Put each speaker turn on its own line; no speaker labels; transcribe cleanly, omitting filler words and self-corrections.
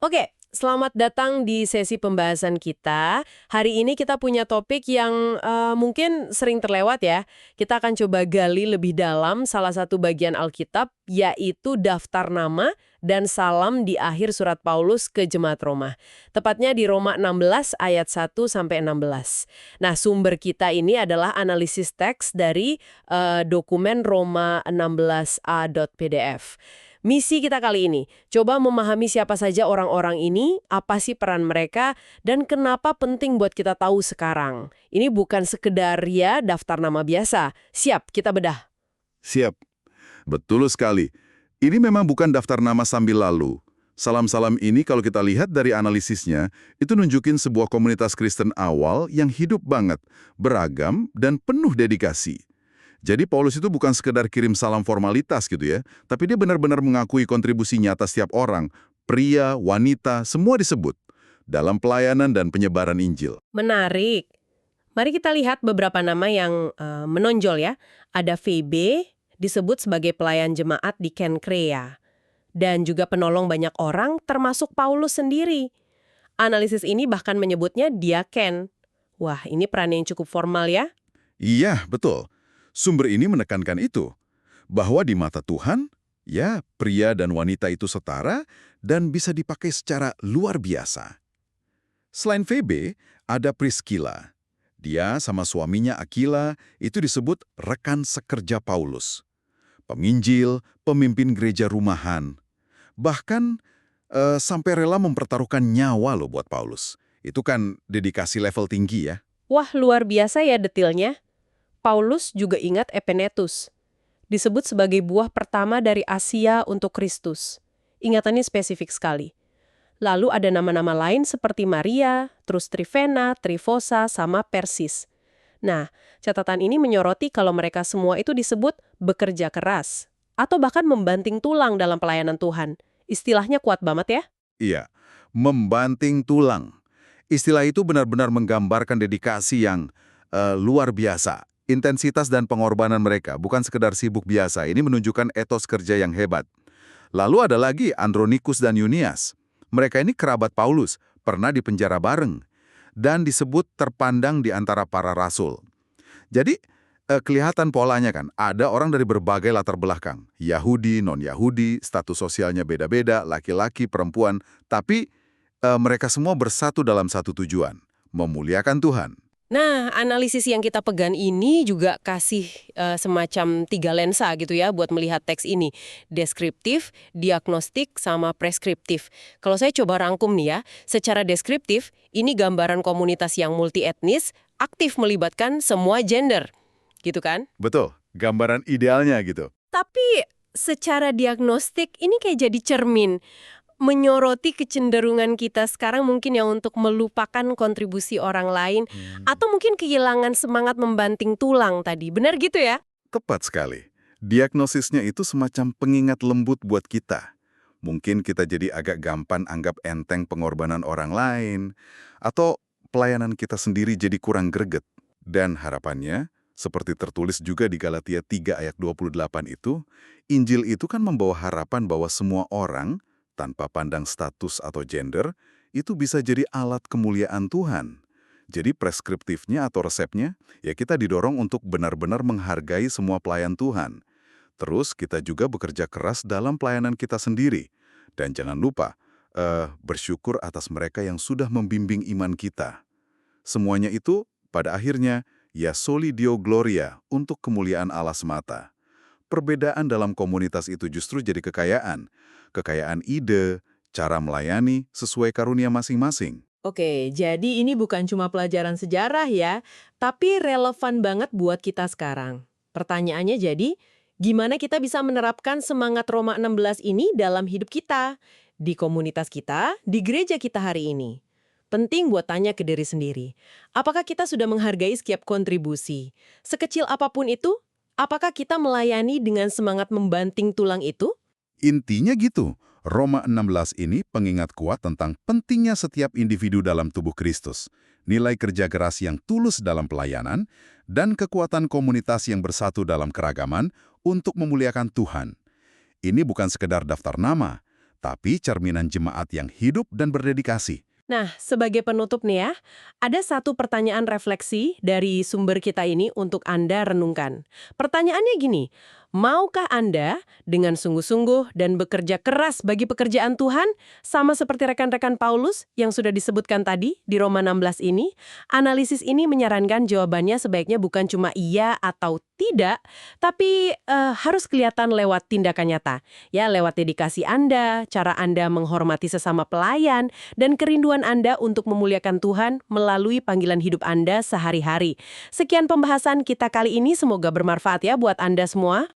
Oke, selamat datang di sesi pembahasan kita. Hari ini kita punya topik yang mungkin sering terlewat ya. Kita akan coba gali lebih dalam salah satu bagian Alkitab, yaitu daftar nama dan salam di akhir surat Paulus ke jemaat Roma. Tepatnya di Roma 16 ayat 1-16. Nah, sumber kita ini adalah analisis teks dari dokumen Roma 16a.pdf. Misi kita kali ini, coba memahami siapa saja orang-orang ini, apa sih peran mereka, dan kenapa penting buat kita tahu sekarang. Ini bukan sekedar ya daftar nama biasa. Siap, kita bedah.
Siap. Betul sekali. Ini memang bukan daftar nama sambil lalu. Salam-salam ini kalau kita lihat dari analisisnya, itu nunjukin sebuah komunitas Kristen awal yang hidup banget, beragam, dan penuh dedikasi. Jadi Paulus itu bukan sekedar kirim salam formalitas gitu ya, tapi dia benar-benar mengakui kontribusi nyata setiap orang, pria, wanita, semua disebut, dalam pelayanan dan penyebaran Injil.
Menarik. Mari kita lihat beberapa nama yang menonjol ya. Ada Phoebe, disebut sebagai pelayan jemaat di Kenkrea. Dan juga penolong banyak orang, termasuk Paulus sendiri. Analisis ini bahkan menyebutnya diaken. Wah, ini peran yang cukup formal ya.
Iya, betul. Sumber ini menekankan itu, bahwa di mata Tuhan, ya pria dan wanita itu setara dan bisa dipakai secara luar biasa. Selain Phoebe, ada Priscilla. Dia sama suaminya Aquila itu disebut rekan sekerja Paulus. Penginjil, pemimpin gereja rumahan. Bahkan sampai rela mempertaruhkan nyawa loh buat Paulus. Itu kan dedikasi level tinggi ya.
Wah, luar biasa ya detilnya. Paulus juga ingat Epenetus, disebut sebagai buah pertama dari Asia untuk Kristus. Ingatannya spesifik sekali. Lalu ada nama-nama lain seperti Maria, terus Trifena, Trifosa, sama Persis. Nah, catatan ini menyoroti kalau mereka semua itu disebut bekerja keras, atau bahkan membanting tulang dalam pelayanan Tuhan. Istilahnya kuat banget ya.
Iya, membanting tulang. Istilah itu benar-benar menggambarkan dedikasi yang luar biasa. Intensitas dan pengorbanan mereka bukan sekedar sibuk biasa, ini menunjukkan etos kerja yang hebat. Lalu ada lagi Andronikus dan Yunias. Mereka ini kerabat Paulus, pernah dipenjara bareng, dan disebut terpandang di antara para rasul. Jadi, kelihatan polanya kan, ada orang dari berbagai latar belakang. Yahudi, non-Yahudi, status sosialnya beda-beda, laki-laki, perempuan, tapi mereka semua bersatu dalam satu tujuan, memuliakan Tuhan.
Nah, analisis yang kita pegang ini juga kasih semacam 3 lensa gitu ya buat melihat teks ini. Deskriptif, diagnostik, sama preskriptif. Kalau saya coba rangkum nih ya, secara deskriptif, ini gambaran komunitas yang multietnis, aktif melibatkan semua gender. Gitu kan?
Betul, gambaran idealnya gitu.
Tapi secara diagnostik ini kayak jadi cermin. Menyoroti kecenderungan kita sekarang mungkin ya untuk melupakan kontribusi orang lain atau mungkin kehilangan semangat membanting tulang tadi. Benar gitu ya?
Tepat sekali. Diagnosisnya itu semacam pengingat lembut buat kita. Mungkin kita jadi agak gampang anggap enteng pengorbanan orang lain, atau pelayanan kita sendiri jadi kurang greget. Dan harapannya, seperti tertulis juga di Galatia 3 ayat 28 itu, Injil itu kan membawa harapan bahwa semua orang, tanpa pandang status atau gender, itu bisa jadi alat kemuliaan Tuhan. Jadi preskriptifnya atau resepnya, ya kita didorong untuk benar-benar menghargai semua pelayan Tuhan. Terus kita juga bekerja keras dalam pelayanan kita sendiri. Dan jangan lupa, bersyukur atas mereka yang sudah membimbing iman kita. Semuanya itu, pada akhirnya, ya soli Deo Gloria untuk kemuliaan Allah semata. Perbedaan dalam komunitas itu justru jadi kekayaan. Kekayaan ide, cara melayani sesuai karunia masing-masing.
Oke, jadi ini bukan cuma pelajaran sejarah ya, tapi relevan banget buat kita sekarang. Pertanyaannya jadi, gimana kita bisa menerapkan semangat Roma 16 ini dalam hidup kita, di komunitas kita, di gereja kita hari ini? Penting buat tanya ke diri sendiri, apakah kita sudah menghargai setiap kontribusi? Sekecil apapun itu, apakah kita melayani dengan semangat membanting tulang itu?
Intinya gitu, Roma 16 ini pengingat kuat tentang pentingnya setiap individu dalam tubuh Kristus, nilai kerja keras yang tulus dalam pelayanan, dan kekuatan komunitas yang bersatu dalam keragaman untuk memuliakan Tuhan. Ini bukan sekedar daftar nama, tapi cerminan jemaat yang hidup dan berdedikasi.
Nah, sebagai penutup nih ya, ada satu pertanyaan refleksi dari sumber kita ini untuk Anda renungkan. Pertanyaannya gini, maukah Anda dengan sungguh-sungguh dan bekerja keras bagi pekerjaan Tuhan, sama seperti rekan-rekan Paulus yang sudah disebutkan tadi di Roma 16 ini? Analisis ini menyarankan jawabannya sebaiknya bukan cuma iya atau tidak, tapi harus kelihatan lewat tindakan nyata. Ya, lewat dedikasi Anda, cara Anda menghormati sesama pelayan, dan kerinduan Anda untuk memuliakan Tuhan melalui panggilan hidup Anda sehari-hari. Sekian pembahasan kita kali ini, semoga bermanfaat ya buat Anda semua.